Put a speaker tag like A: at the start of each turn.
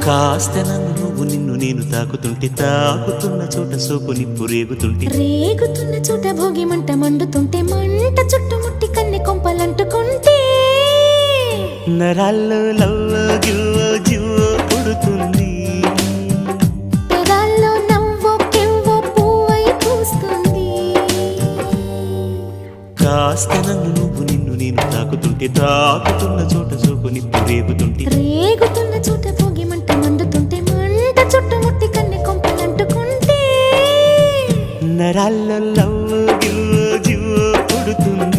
A: కాస్త నన్ను నువ్వు నిన్ను నేను తాకుతుంటే తాకుతున్న చోట సోపు నిప్పు రేగుతుంటే
B: రేగుతున్న చోట భోగి మంట మండుతుంటే మంట చుట్టుముట్టి కన్నె కొంపలంటుకుంటే
A: నరాల్లో లవ్వో గివ్వో జివ్వో పుడుతుంది
B: పెదాల్లో నవ్వో కెవ్వో పువ్వై పూస్తుంది
A: కాస్త నన్ను నువ్వు నిన్ను నేను తాకుతుంటే తాకుతున్న చోట సోపు నిప్పు రేగుతుంటే
B: రేగుతున్న చోట భోగి మంట మండుతుంటే మంట చుట్టుముట్టి కన్నె కొంపలంటుకుంటే
A: నరాల్లో లవ్వో గివ్వో జివ్వో పుడుతుంది.